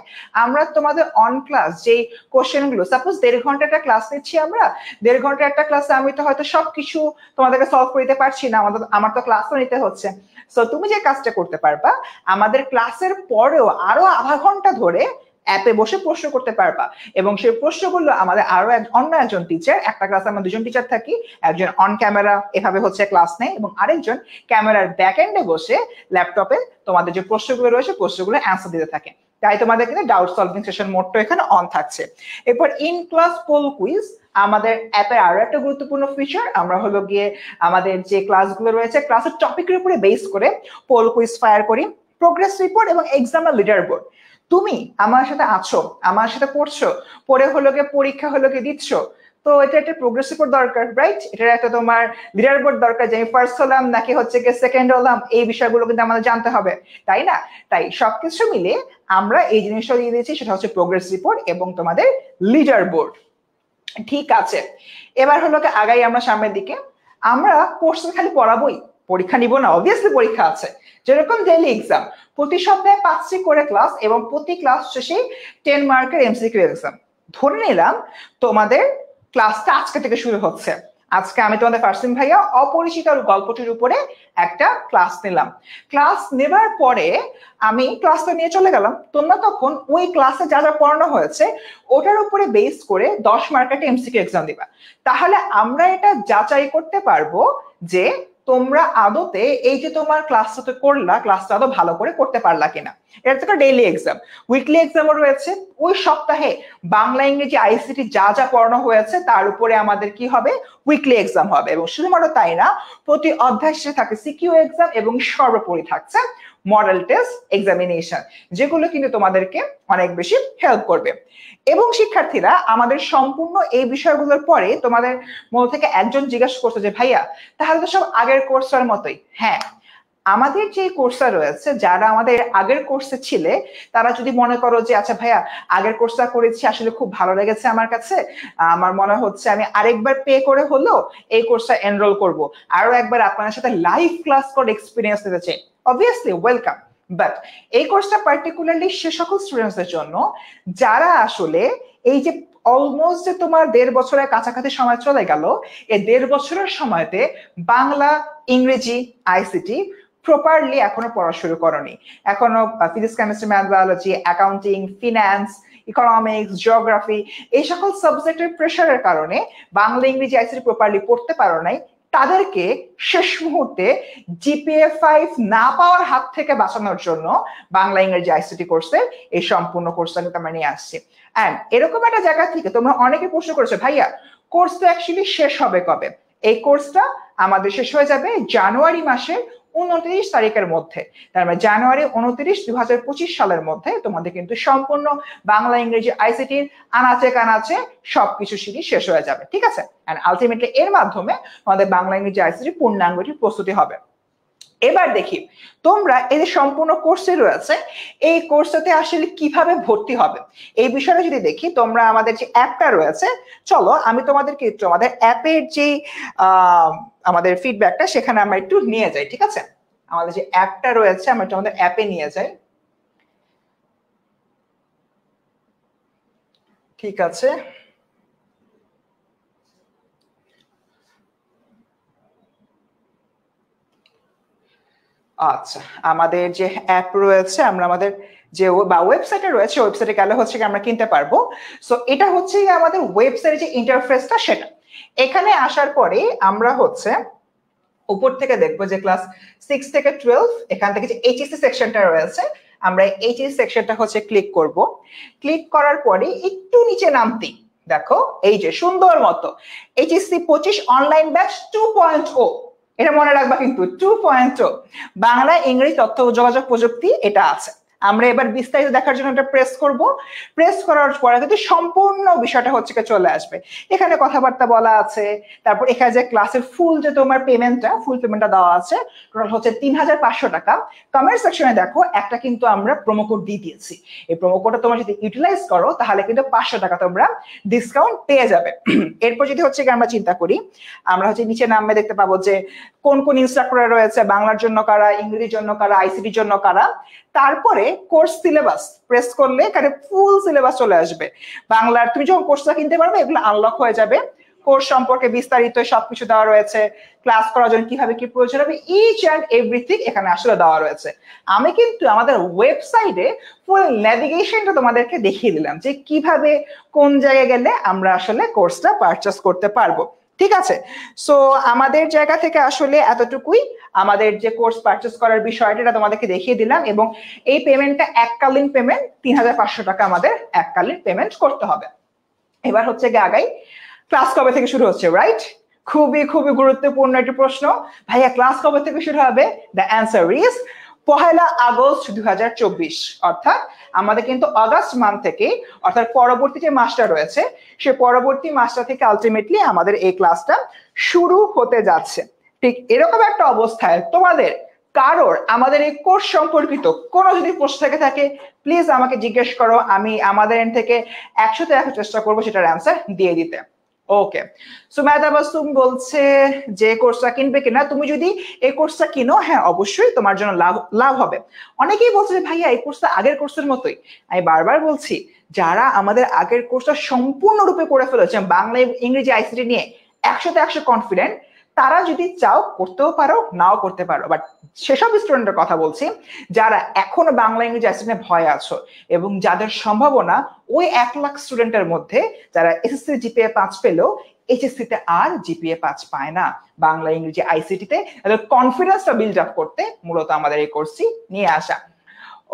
আমরা তোমাদের অন ক্লাস যে কোশ্চেনগুলো, সাপোজ 1.5 ঘন্টা একটা ক্লাস নিচ্ছি আমরা, 1.5 ঘন্টা একটা ক্লাসে আমি তো হয়তো সবকিছু তোমাদেরকে সলভ করে দিতে পারছি না, আমার তো ক্লাসও নিতে হচ্ছে। সো তুমি যে কাজটা করতে পারবা, আমাদের ক্লাসের পরেও আরো আধা ঘন্টা ধরে অ্যাপে বসে প্রশ্ন করতে পারবা এবং সেই প্রশ্নগুলো আমাদের আরো অন্য একজন টিচার, একটা ক্লাসে আমরা 2জন টিচার থাকি, একজন অন ক্যামেরা এভাবে হচ্ছে ক্লাস নেয় এবং আরেকজন ক্যামেরার ব্যাক এন্ডে বসে ল্যাপটপে তোমাদের যে প্রশ্নগুলো রয়েছে প্রশ্নগুলো অ্যান্সার দিতে থাকে। তাই তোমাদের কিন্তু ডাউট সলভিং সেশন মোডটা এখানে অন থাকছে। এরপর ইন ক্লাস পোল কুইজ আমাদের অ্যাপের আরো একটা গুরুত্বপূর্ণ ফিচার। আমরা হলো গিয়ে আমাদের যে ক্লাসগুলো রয়েছে ক্লাসের টপিকের উপরে বেস করে পোল কুইজ ফায়ার করি, প্রোগ্রেস রিপোর্ট এবং এক্সামের লিডার বোর্ড। তুমি আমার সাথে আছো, আমার সাথে পড়ছো, পড়ে হলো গিয়ে পরীক্ষা হলো গিয়ে দিচ্ছ, তো এটা একটা প্রোগ্রেস রিপোর্ট দরকার, রাইট? এটা একটা তোমার লিডার বোর্ড দরকার, যে আমি ফার্স্ট হলাম নাকি হচ্ছে গিয়ে সেকেন্ড হলাম, এই বিষয়গুলো কিন্তু আমাদের জানতে হবে, তাই না? তাই সবকিছু মিলে আমরা এই জিনিসটা দিয়ে দিয়েছি, সেটা হচ্ছে প্রোগ্রেস রিপোর্ট এবং তোমাদের লিডার বোর্ড। ঠিক আছে, এবার হলো আগাই আমরা সামনের দিকে। আমরা কোর্সে খালি পড়াবোই, পরীক্ষা নিব না? অবভিয়াসলি পরীক্ষা আছে। যেরকম ডেইলি এক্সাম, প্রতি সপ্তাহে 5টি করে ক্লাস এবং প্রতি ক্লাস শেষে 10 মার্কের এমসিকিউ এক্সাম। ধরে নিলাম তোমাদের ক্লাসটা আজকে থেকে শুরু হচ্ছে, আজকে আমি তোমাদের ফারসিন ভাইয়া অপরিচিত গল্পটির উপরে একটা ক্লাস নিলাম। ক্লাস নেবার পরে আমি ক্লাসটা নিয়ে চলে গেলাম। তোমরা তখন ওই ক্লাসে যা যা পড়ানো হয়েছে ওটার উপরে বেস করে 10 মার্কের একটা এমসিকিউ এক্সাম দিবা। তাহলে আমরা এটা যাচাই করতে পারবো যে তোমরা আদতে এই যে তোমার ক্লাসটা করলা, ক্লাসটা আদৌ ভালো করে করতে পারলা কিনা। এটা একটা ডেইলি এক্সাম, উইকলি এক্সামও রয়েছে। ওই সপ্তাহে বাংলা ইংরেজি আইসিটি যা যা পড়ানো হয়েছে তার উপরে আমাদের কি হবে, উইকলি এক্সাম হবে। এবং শুধুমাত্র তাই না, প্রতি অধ্যায় শেষে থাকে সিকিউ এক্সাম এবং সর্বোপরি থাকছে মডেল টেস্ট এক্সামিনেশন, যেগুলো কিন্তু তোমাদেরকে অনেক বেশি হেল্প করবে। এবং শিক্ষার্থীরা, আমাদের সম্পূর্ণ এই বিষয়গুলোর পরে তোমাদের মধ্যে থেকে একজন জিজ্ঞাসা করছে যে ভাইয়া তাহলে তো সব আগের কোর্সের মতোই। হ্যাঁ, আমাদের যে কোর্সটা রয়েছে, যারা আমাদের আগের কোর্সে ছিলে তারা যদি মনে করো যে আচ্ছা ভাইয়া আগের কোর্সটা করেছি আসলে খুব ভালো লেগেছে আমার কাছে, আমার মনে হচ্ছে আমি আরেকবার পে করে হলো এই কোর্সটা এনরোল করব, আরো একবার আপনাদের সাথে লাইভ ক্লাস করে এক্সপিরিয়েন্স নিতে চাই, অবভিয়াসলি ওয়েলকাম। বাট এই কোর্সটা পার্টিকুলারলি সে সকল স্টুডেন্টসদের জন্য যারা আসলে এই যে অলমোস্ট যে তোমার 1.5 বছরের কাছাকাছি সময় চলে গেল, এই 1.5 বছরের সময়তে বাংলা ইংরেজি আইসিটি প্রপারলি এখনো পড়া শুরু করনি। এখনো physics chemistry math biology accounting finance economics geography এই সকল সাবজেক্টের প্রেশারের কারণে বাংলা ইংরেজি আইসিটি প্রপারলি পড়তে পারো নাই, তাদেরকে শেষ মুহূর্তে জিপিএ 5 না পাওয়ার হাত থেকে বাঁচানোর জন্য বাংলা ইংরেজি আইসিটি কোর্সের এই সম্পূর্ণ কোর্সটা কিন্তু আমরা নিয়ে আসছি। এন্ড এরকম একটা জায়গা থেকে তোমরা অনেকে প্রশ্ন করেছো ভাইয়া কোর্সটা অ্যাকচুয়ালি শেষ হবে কবে। এই কোর্সটা আমাদের শেষ হয়ে যাবে জানুয়ারি মাসের 29 তারিখের মধ্যে। তার মানে জানুয়ারি 29, 2025 সালের মধ্যে তোমাদের কিন্তু সম্পূর্ণ বাংলা ইংরেজি আইসিটির আনাচে কানাচে সবকিছু সিরিজ শেষ হয়ে যাবে, ঠিক আছে। এন্ড আলটিমেটলি এর মাধ্যমে আমাদের বাংলা ইংরেজি আইসিটি পূর্ণাঙ্গটির প্রস্তুতি হবে। এবার দেখি তোমরা এই যে সম্পূর্ণ কোর্সে রয়েছে এই কোর্সটাতে আসলে কিভাবে ভর্তি হবে এই বিষয়টা যদি দেখি, তোমরা আমাদের যে অ্যাপটা রয়েছে, চলো আমি তোমাদেরকে একটু আমাদের অ্যাপের যে আমাদের ফিডব্যাকটা সেখানে আমরা একটু নিয়ে যাই, ঠিক আছে। আমাদের যে অ্যাপটা রয়েছে আমরা একটু আমাদের অ্যাপে নিয়ে যাই, ঠিক আছে। আচ্ছা, আমাদের যে অ্যাপ রয়েছে আমরা আমাদের যে ওয়েবসাইটে রয়েছে ওয়েবসাইটে গেলে হচ্ছে আমরা কিনতে পারবো। সো এটা হচ্ছে আমাদের ওয়েবসাইটের যে ইন্টারফেসটা সেটা। এখানে আসার পরে আমরা হচ্ছে উপর থেকে দেখবো যে ক্লাস 6 থেকে 12 এখান থেকে যে এইচএসসি সেকশনটা রয়েছে, আমরা এইচএসসি সেকশনটা হচ্ছে ক্লিক করব। ক্লিক করার পরে একটু নিচে নামতেই দেখো এই যে সুন্দর মতো এইচএসসি 25 অনলাইন ব্যাচ 2.0, এটা মনে রাখবা কিন্তু 2.0 বাংলা ইংরেজি তথ্য ও যোগাযোগ প্রযুক্তি এটা আছে। আমরা এবার বিস্তারিত দেখার জন্য এটা প্রেস করব। প্রেস করার পরে কিন্তু সম্পূর্ণ বিষয়টা হচ্ছে চলে আসবে। এখানে কথাবার্তা বলা আছে, তারপর এখানে যে ক্লাসের ফুল যে তোমার পেমেন্টটা ফুল পেমেন্টটা দেওয়া আছে টোটাল হচ্ছে 3500 টাকা। কমেন্ট সেকশনে দেখো একটা কিন্তু আমরা প্রোমো কোড দিয়ে দিয়েছি, এই প্রোমো কোডটা তোমরা যদি ইউটিলাইজ করো তাহলে কিন্তু 500 টাকা তোমরা ডিসকাউন্ট পেয়ে যাবে। এরপর যদি হচ্ছে আমরা চিন্তা করি, আমরা হচ্ছে নিচে নামে দেখতে পাবো যে কোন কোন ইনস্ট্রাক্টর রয়েছে, বাংলার জন্য কারা, ইংরেজির জন্য কারা, আইসিটির জন্য কারা। তারপরে কোর্স সিলেবাস প্রেস করলে এখানে ফুল সিলেবাস চলে আসবে বাংলার। তুমি যখন কোর্সটা কিনতে পারবে এগুলো আনলক হয়ে যাবে, কোর্স সম্পর্কে বিস্তারিত সবকিছু দেওয়া রয়েছে, ক্লাস করার জন্য কিভাবে কি প্রয়োজন হবে ইচ অ্যান্ড এভরিথিং এখানে আসলে দেওয়া রয়েছে। আমি কিন্তু আমাদের ওয়েবসাইটে ফুল নেভিগেশনটা তোমাদেরকে দেখিয়ে দিলাম যে কিভাবে কোন জায়গায় গেলে আমরা আসলে কোর্সটা পারচেস করতে পারবো, ঠিক আছে। সো আমাদের জায়গা থেকে আসলে এতটুকুই, আমাদের যে কোর্স পারচেস করার বিষয়টা এটা তোমাদেরকে দেখিয়ে দিলাম। এবং এই পেমেন্টটা এককালীন পেমেন্ট, 3500 টাকা আমাদের এককালীন পেমেন্ট করতে হবে। এবার হচ্ছে আগাই ক্লাস কবে থেকে শুরু হচ্ছে, রাইট? খুবই খুবই গুরুত্বপূর্ণ একটি প্রশ্ন, ভাইয়া ক্লাস কবে থেকে শুরু হবে? The answer is 1 August 2024। অর্থাৎ আমাদের কিন্তু আগস্ট মান্থ থেকে, অর্থাৎ পরবর্তী যে মাসটা রয়েছে সে পরবর্তী মাসটা থেকে আলটিমেটলি আমাদের এই ক্লাসটা শুরু হতে যাচ্ছে। ঠিক এরকম একটা অবস্থায় তোমাদের কারোর আমাদের এই কোর্স সম্পর্কিত কোনো যদি প্রশ্ন থেকে থাকে প্লিজ আমাকে জিজ্ঞেস করো, আমি আমাদের এন্ড থেকে 100তে 100 চেষ্টা করবো সেটার অ্যান্সার দিয়ে দিতে। ওকে, সুমাইদা বাসুম বলছে যে কোর্সটা কিনবে কিনা। তুমি যদি এই কোর্সটা কিনো, হ্যাঁ অবশ্যই তোমার জন্য লাভ হবে। অনেকেই বলছে যে ভাইয়া এই কোর্সটা আগের কোর্সের মতোই। আমি বারবার বলছি যারা আমাদের আগের কোর্সটা সম্পূর্ণরূপে করে ফেলেছেন বাংলা ইংরেজি আইসিটি নিয়ে 100% কনফিডেন্ট, তারা যদি চাও করতেও পারো, নাও করতে পারো। বাট সেসব স্টুডেন্টের কথা বলছি যারা এখনো বাংলা ইংরেজি আইসিটি ভয় আছো এবং যাদের সম্ভাবনা ওই 1 লাখ স্টুডেন্টের মধ্যে যারা এসএসসি জিপিএ 5 পেলেও এইচএসসি তে আর জিপিএ 5 পায় না বাংলা ইংরেজি আইসিটিতে, তাদের কনফিডেন্সটা বিল্ড আপ করতে মূলত আমাদের এই কোর্সটি নিয়ে আসা।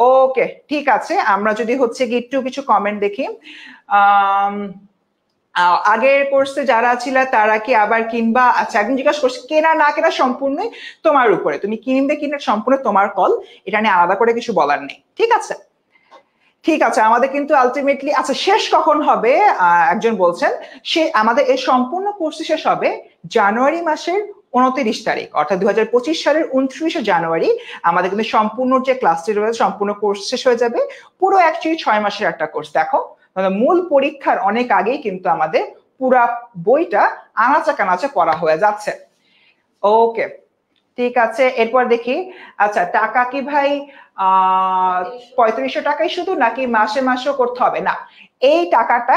ওকে, ঠিক আছে, আমরা যদি হচ্ছে কি একটু কিছু কমেন্ট দেখি। আগের কোর্সে যারা ছিল তারা কি আবার কিনবা? আচ্ছা, একদিন জিজ্ঞাসা করছি, কেনা না কেনা সম্পূর্ণ তোমার উপরে, তুমি কিনবে কিনা সম্পূর্ণ তোমার কল, এটা নিয়ে আলাদা করে কিছু বলার নেই। ঠিক আছে, ঠিক আছে, আমাদের কিন্তু আলটিমেটলি আচ্ছা শেষ কখন হবে একজন বলছেন, সে আমাদের এই সম্পূর্ণ কোর্স শেষ হবে জানুয়ারি মাসের 29 তারিখ, অর্থাৎ 2025 সালের 29শে জানুয়ারি আমাদের কিন্তু সম্পূর্ণ যে ক্লাসটি রয়েছে সম্পূর্ণ কোর্স শেষ হয়ে যাবে। পুরো অ্যাকচুয়ালি 6 মাসের একটা কোর্স। দেখো মূল পরীক্ষার অনেক আগেই কিন্তু আমাদের পুরা বইটা আনাচে কানাচে পড়া হয়ে যাচ্ছে। ওকে, ঠিক আছে, এরপর দেখি। আচ্ছা, টাকা কি ভাই 3500 টাকাই শুধু নাকি মাসে মাসেও করতে হবে? না, এই টাকাটা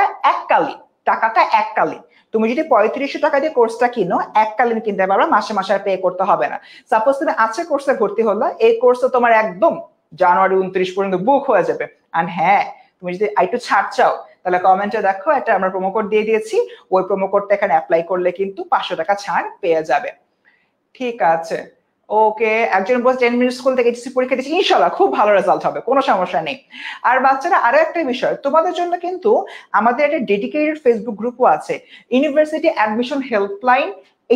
এককালীন। তুমি যদি 3500 টাকা দিয়ে কোর্সটা কিনো এককালীন কিনতে পারবে, মাসে মাসে আর পে করতে হবে না। সাপোজ তুমি আজকে কোর্সে ভর্তি হলো, এই কোর্সটা তোমার একদম জানুয়ারি 29 পর্যন্ত বুক হয়ে যাবে। আর হ্যাঁ, তুমি যদি একটু ছাড় চাও তাহলে কমেন্টে দেখো, এটা আমরা প্রোমো কোড দিয়ে দিয়েছি, ওই প্রোমো কোডটা এখানে অ্যাপ্লাই করলে কিন্তু 500 টাকা ছাড় পেয়ে যাবে। ঠিক আছে, ওকে, একজন বলছে 10 মিনিট স্কুল থেকে এইচএসসি পরীক্ষা দিচ্ছি, ইনশাআল্লাহ খুব ভালো রেজাল্ট হবে, কোনো সমস্যা নেই। আর বাচ্চারা আরো একটা বিষয়, তোমাদের জন্য কিন্তু আমাদের একটা ডেডিকেটেড ফেসবুক গ্রুপও আছে, ইউনিভার্সিটি অ্যাডমিশন হেল্পলাইন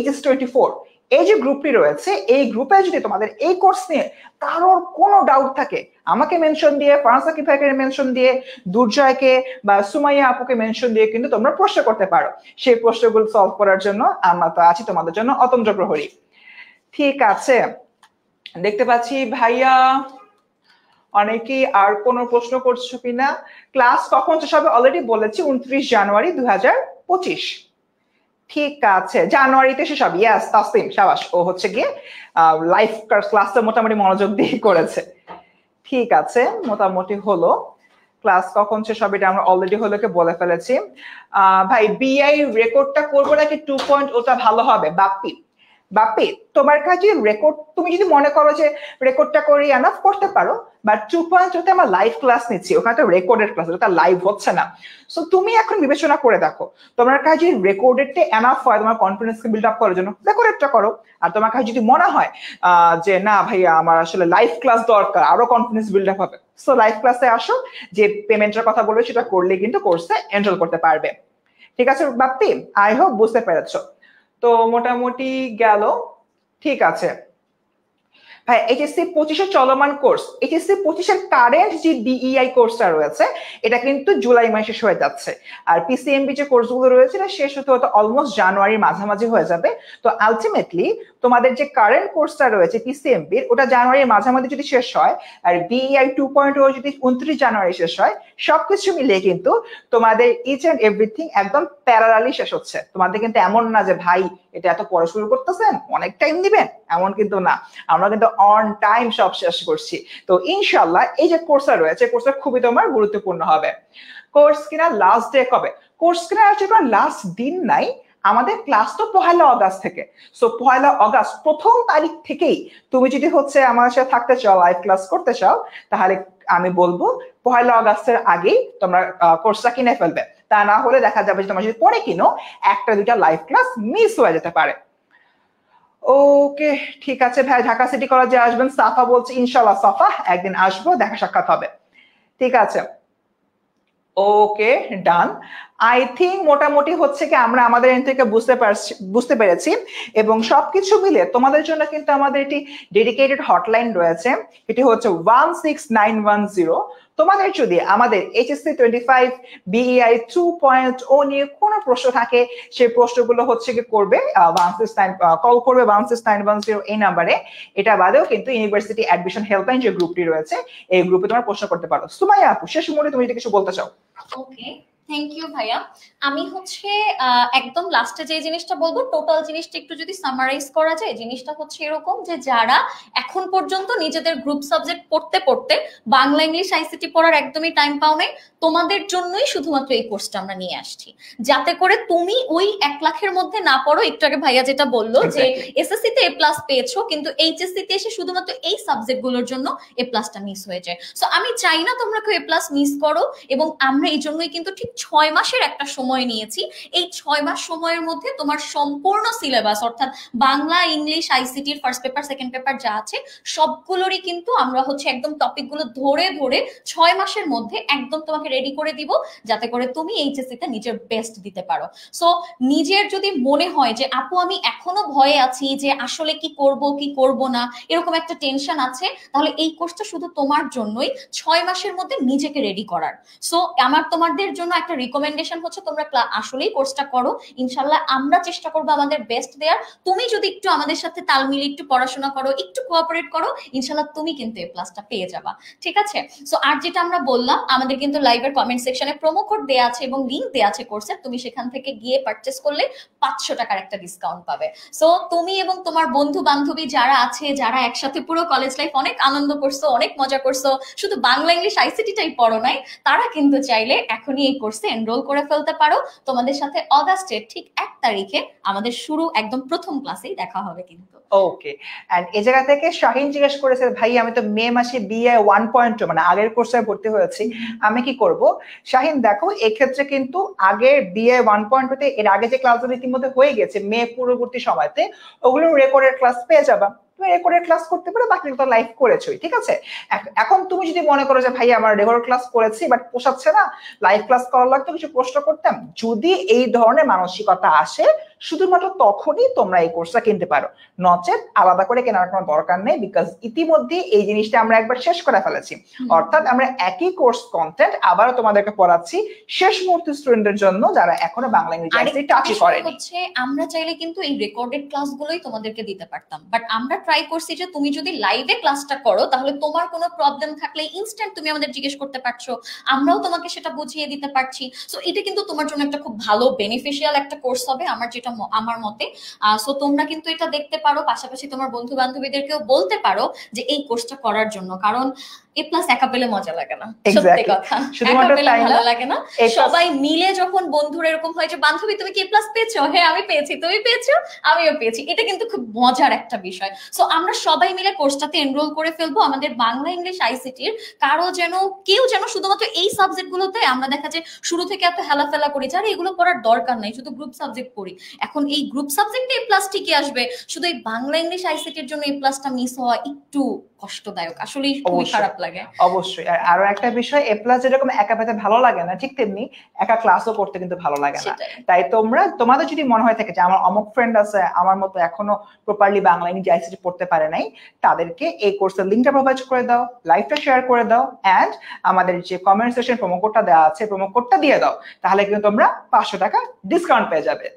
HS24। এই যে গ্রুপটি রয়েছে, এই গ্রুপে যদি তোমাদের এই কোর্স নিয়ে কারোর কোনো ডাউট থাকে, আমাকে মেনশন দিয়ে, ফারাসাকি ভাইকে মেনশন দিয়ে, দুর্জয়কে বা সুমাইয়া আপুকে মেনশন দিয়ে কিন্তু তোমরা প্রশ্ন করতে পারো। সেই প্রশ্নগুলো সলভ করার জন্য আমরা তো আছি তোমাদের জন্য অতন্ত্র প্রহরী। ঠিক আছে, দেখতে পাচ্ছি ভাইয়া অনেকেই আর কোনো প্রশ্ন করছো কিনা। ক্লাস কখন শেষ হবে অলরেডি বলেছি, 29 জানুয়ারি 2025। ঠিক আছে, জানুয়ারিতে শেষ হবে। ইয়াস, তাসলিম শাবাশ, ও হচ্ছে গিয়ে লাইভ ক্লাসটা মোটামুটি মনোযোগ দিয়ে করেছে। ঠিক আছে, মোটামুটি হলো। ক্লাস কখন শেষ হবে এটা আমরা অলরেডি হলোকে বলে ফেলেছি। ভাই বিআই রেকর্ডটা করবো নাকি 2 ওটা ভালো হবে? বাপ্পি তোমার কাছে রেকর্ড, তুমি যদি মনে করো যে রেকর্ডটা করে এনাফ করতে পারো, বাট 2.0 তে আমরা লাইভ ক্লাস নিচ্ছি, ওখানে তো রেকর্ডেড ক্লাস, ওটা লাইভ হচ্ছে না। সো তুমি এখন বিবেচনা করে দেখো, তোমার কাছে যদি রেকর্ডেডটা এনাফ হয় তোমার কনফিডেন্সকে বিল্ড আপ করার জন্য, রেকর্ডেডটা করো। আর তোমার কাছে যদি মনে হয় যে না ভাইয়া আমার আসলে লাইভ ক্লাস দরকার, আরো কনফিডেন্স বিল্ড আপ হবে, সো লাইভ ক্লাসে আসো, যে পেমেন্টের কথা বলবে সেটা করলে কিন্তু কোর্সে এনরোল করতে পারবে। ঠিক আছে বাপ্পি, আই হোপ বুঝতে পেরেছো। তো মোটামুটি গেল। ঠিক আছে ভাই, এইচএসসি 25 চলমান কোর্স, এইচএসসি 25 কারেন্ট যে বিইআই কোর্সটা রয়েছে এটা কিন্তু জুলাই মাসে শেষ হয়ে যাচ্ছে। আর পিসিএমবি যে কোর্সগুলো রয়েছে এটা শেষ হতে হতে অলমোস্ট জানুয়ারির মাঝামাঝি হয়ে যাবে। তো আলটিমেটলি তোমাদের যে কারেন্ট কোর্সটা রয়েছে পিসিএমবির, ওটা জানুয়ারির মাঝামাঝি যদি শেষ হয়, আর বিইআই 2.0 যদি 29 জানুয়ারি শেষ হয়, সবকিছু মিলিয়ে কিন্তু তোমাদের ইচ এন্ড এভরিথিং একদম প্যারালালি শেষ হচ্ছে। তোমাদের কিন্তু এমন না যে ভাই এটা এত পড়া শুরু করতেছেন অনেক টাইম দিবেন, এমন কিন্তু না, আমরা কিন্তু অন টাইম সব শেষ করছি। তো ইনশাল্লাহ এই যে কোর্সটা রয়েছে, কোর্সটা খুবই তোমার গুরুত্বপূর্ণ হবে। কোর্স কিনা লাস্ট ডে কবে? কোর্স কিনা আসলে লাস্ট দিন নাই, আমাদের ক্লাস তো 1 আগস্ট থেকে। সো 1 আগস্ট প্রথম তারিখ থেকেই তুমি যদি হচ্ছে আমার সাথে থাকতে চাও, লাইভ ক্লাস করতে চাও, তাহলে আমি বলবো 1 আগস্টের আগেই তোমরা কোর্সটা কিনে ফেলবে। তা না হলে দেখা যাবে যে তোমরা যদি পরে কিনো, 1-2টা লাইভ ক্লাস মিস হয়ে যেতে পারে। ওকে, ঠিক আছে ভাই, ঢাকা সিটি কলেজে আসবেন সাফা বলছে, ইনশাল্লাহ সাফা একদিন আসবো, দেখা সাক্ষাৎ হবে। ঠিক আছে, ওকে ডান। আই থিঙ্ক মোটামুটি হচ্ছে কি আমরা আমাদের এন্ড থেকে বুঝতে পেরেছি, এবং সবকিছু মিলে তোমাদের জন্য কিন্তু আমাদের একটি ডেডিকেটেড হটলাইন রয়েছে, এটি হচ্ছে 16910। তোমাদের যদি আমাদের এইচএসসি 25 বিইআই 2.0 নিয়ে কোনো প্রশ্ন থাকে, সেই প্রশ্নগুলো হচ্ছে কি করবে কল করবে 16910 এই নাম্বারে। এটা বাদেও কিন্তু ইউনিভার্সিটি অ্যাডমিশন হেল্পলাইন যে গ্রুপটি রয়েছে, এই গ্রুপে তোমরা প্রশ্ন করতে পারো। সুমাইয়া আপু, শেষ মুহূর্তে তুমি যদি কিছু বলতে চাও। ওকে, থ্যাংক ইউ ভাইয়া। আমি হচ্ছে একদম লাস্টে যে জিনিসটা বলবো, টোটাল জিনিসটা একটু যদি সামারাইজ করা যায়, জিনিসটা হচ্ছে এরকম যে যারা এখন পর্যন্ত নিজেদের গ্রুপ সাবজেক্ট পড়তে পড়তে বাংলা ইংলিশ আইসিটি পড়ার একদমই টাইম পাও নাই, তোমাদের জন্যই শুধুমাত্র এই কোর্সটা আমরা নিয়ে আসছি, যাতে করে তুমি ওই 1 লাখের মধ্যে না পড়ো। একটু আগে ভাইয়া যেটা বললো যে এসএসসি তে এ প্লাস পেয়েছো, কিন্তু এইচএসসি তে এসে শুধুমাত্র এই সাবজেক্ট গুলোর জন্য এ প্লাসটা মিস হয়ে যায়। সো আমি চাই না তোমরা কেউ এ প্লাস মিস করো, এবং আমরা এই জন্যই কিন্তু ঠিক 6 মাসের একটা সময় নিয়েছি। এই 6 মাস সময়ের মধ্যে তোমার সম্পূর্ণ সিলেবাস, অর্থাৎ বাংলা ইংলিশ আইসিটির ফার্স্ট পেপার সেকেন্ড পেপার যা আছে সবগুলোরই কিন্তু আমরা হচ্ছে একদম টপিক গুলো ধরে ধরে 6 মাসের মধ্যে একদম তোমাকে রেডি করে দিব, যাতে করে তুমি এইচএসসি তে নিজের বেস্ট দিতে পারো। সো নিজের যদি মনে হয় যে আপু আমি এখনো ভয়ে আছি যে আসলে কি করব কি করব না, এরকম একটা টেনশন আছে, তাহলে এই কোর্সটা শুধু তোমার জন্যই, 6 মাসের মধ্যে নিজেকে রেডি করার। সো আমার তোমাদের জন্য একটা রিকমেন্ডেশন হচ্ছে তোমরা আসলেই কোর্সটা করো। ইনশাল্লাহ আমরা চেষ্টা করবো আমাদের বেস্ট দেওয়ার। তুমি যদি একটু আমাদের সাথে তাল মিলিয়ে একটু পড়াশোনা করো, একটু কোঅপারেট করো, ইনশাল্লাহ তুমি কিন্তু এই প্লাসটা পেয়ে যাবা। ঠিক আছে? সো আর যেটা আমরা বললাম, আমাদের কিন্তু লাইভের কমেন্ট সেকশনে প্রোমো কোড দেওয়া আছে এবং লিংক দেওয়া আছে কোর্সের, তুমি সেখান থেকে গিয়ে পারচেস করলে 500 টাকার একটা ডিসকাউন্ট পাবে। সো তুমি এবং তোমার বন্ধু বান্ধবী যারা আছে, যারা একসাথে পুরো কলেজ লাইফ অনেক আনন্দ করছো, অনেক মজা করছো, শুধু বাংলা ইংলিশ আইসিটিটাই পড়ো নাই, তারা কিন্তু চাইলে এখনই এই কোর্সে এনরোল করে ফেলতে পারো। তোমাদের সাথে অগাস্টের ঠিক 1 তারিখে আমাদের শুরু একদম প্রথম ক্লাসেই দেখা হবে কিন্তু। ওকে, এন্ড এই জায়গা থেকে শাহিন জিজ্ঞেস করেছে ভাই আমি তো মে মাসে বিএ 1.2 মানে আগের কোর্সে ভর্তি হয়েছি, আমি কি করব? শাহিন দেখো, এক্ষেত্রে কিন্তু আগের বিএ 1.2 তে এর আগে যে ক্লাসগুলো ইতিমধ্যে হয়ে গেছে মে পূর্ববর্তী সময়তে, ওগুলো রেকর্ডেড ক্লাস পেয়ে যাবা। তুমি রেকর্ডেড ক্লাস করতে পারো, বাকি তো লাইভ করেছোই, ঠিক আছে? এখন তুমি যদি মনে করো যে ভাই আমার রেকর্ড ক্লাস করেছি বাট পোষাচ্ছে না, লাইভ ক্লাস করার লাগতো, কিছু প্রশ্ন করতাম, যদি এই ধরনের মানসিকতা আসে শুধুমাত্র তখনই তোমরা এই কোর্সটা কিনতে পারো, নচেত আলাদা করে কেনার কোনো দরকার নেই, বিকজ ইতিমধ্যে এই জিনিসটা আমরা একবার শেষ করে ফেলেছি। অর্থাৎ আমরা একই কোর্স কন্টেন্ট আবারও তোমাদেরকে পড়াচ্ছি শেষ মুহূর্তের স্টুডেন্টদের জন্য, যারা এখনো বাংলা ইংরেজি আইসিটি টাচই করেনি। হচ্ছে আমরা চাইলে কিন্তু এই রেকর্ডেড ক্লাসগুলোই তোমাদেরকে দিতে পারতাম, বাট আমরা ট্রাই করছি যে তুমি যদি লাইভে ক্লাসটা করো তাহলে তোমার কোনো প্রবলেম থাকলে ইনস্ট্যান্ট তুমি আমাদের জিজ্ঞেস করতে পারছো, আমরাও তোমাকে সেটা বুঝিয়ে দিতে পারছি। সো এটা কিন্তু তোমার জন্য একটা খুব ভালো বেনিফিশিয়াল একটা কোর্স হবে আমার মতে। সো তোমরা কিন্তু এটা দেখতে পারো, পাশাপাশি তোমার বন্ধু বান্ধবীদেরকেও বলতে পারো যে এই কোর্সটা করার জন্য, কারণ এ প্লাস একা পেলে মজা লাগে না, সত্যি কথা, একা পেলে ভালো লাগে না। সবাই মিলে যখন বন্ধুরা এরকম হয় যে বান্ধবী তুমি কি এ প্লাস পেয়েছো, হ্যাঁ আমি পেয়েছি, তুমি পেয়েছো, আমিও পেয়েছি, এটা কিন্তু খুব মজার একটা বিষয়। সো আমরা সবাই মিলে কোর্সটাতে এনরোল করে ফেলবো। আমাদের বাংলা ইংলিশ আইসিটির কেউ যেন শুধুমাত্র এই সাবজেক্ট গুলোতে, আমরা দেখা যায় শুরু থেকে এত হেলাফেলা করি যারা এগুলো পড়ার দরকার নাই, শুধু গ্রুপ সাবজেক্ট পড়ি, এখন এই গ্রুপ সাবজেক্টে এ প্লাস ঠিকই আসবে, শুধু এই বাংলা ইংলিশ আইসিটির জন্য এ প্লাসটা মিস হওয়া একটু কষ্টদায়ক, আসলে খুবই খারাপ লাগে। অবশ্যই। আর আরো একটা বিষয়, এ প্লাস যেরকম একা পেতে ভালো লাগে না, ঠিক তেমনি একা ক্লাসও করতে কিন্তু ভালো লাগে না। তাই তোমাদের যদি মনে হয় থাকে যে আমার অমুক ফ্রেন্ড আছে আমার মতো এখনো প্রপারলি বাংলা ইংরেজি আইসিটি পড়তে পারে নাই, তাদেরকে এই কোর্সের লিংকটা প্রোভাইড করে দাও, লাইভটা শেয়ার করে দাও, এন্ড আমাদের যে কমেন্ট সেকশন প্রোমো কোডটা দেওয়া আছে প্রোমো কোডটা দিয়ে দাও, তাহলে কিন্তু তোমরা 500 টাকা ডিসকাউন্ট পেয়ে যাবে।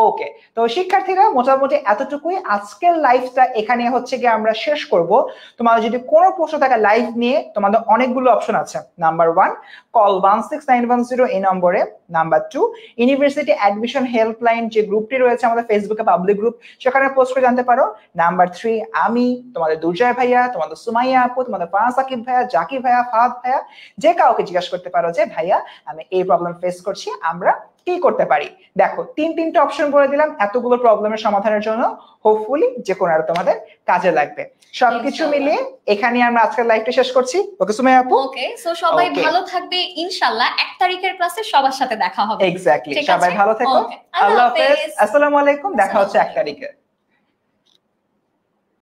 ওকে, তো শিক্ষার্থীরা মোটামুটি এতটুকুই, আজকের লাইভটা এখানে হচ্ছে গিয়ে আমরা শেষ করব। তোমাদের যদি কোনো প্রশ্ন থাকে লাইভ নিয়ে, তোমাদের অনেকগুলো অপশন আছে। নাম্বার 1 কল 16910 এই নম্বরে, নাম্বার 2 ইউনিভার্সিটি অ্যাডমিশন হেল্পলাইন যে গ্রুপটি রয়েছে আমাদের ফেসবুকে পাবলিক গ্রুপ, সেখানে পোস্ট করে জানতে পারো। নাম্বার 3 আমি তোমাদের দুর্জয় ভাইয়া, তোমাদের সুমাইয়া আপু, তোমাদের ফারাজ সাকিব ভাইয়া, জাকির ভাইয়া, ফাহাদ ভাইয়া, যে কাউকে জিজ্ঞাসা করতে পারো যে ভাইয়া আমি এই প্রবলেম ফেস করছি, আমরা কি করতে পারি। দেখো তিনটা অপশন বলে দিলাম এতগুলো প্রবলেমের সমাধানের জন্য, হোপফুলি যে কোনো আর তোমাদের কাজে লাগবে। সবকিছু মিলিয়ে এখানে আমরা আজকের লাইভটা শেষ করছি। ওকে সুমাইয়া আপু? ওকে, সো সবাই ভালো থাকবে, ইনশাআল্লাহ 1 তারিখের ক্লাসে সবার সাথে দেখা হবে। এক্স্যাক্টলি, সবাই ভালো থেকো, আল্লাহ হাফেজ, আসসালামু আলাইকুম, দেখা হচ্ছে 1 তারিখে।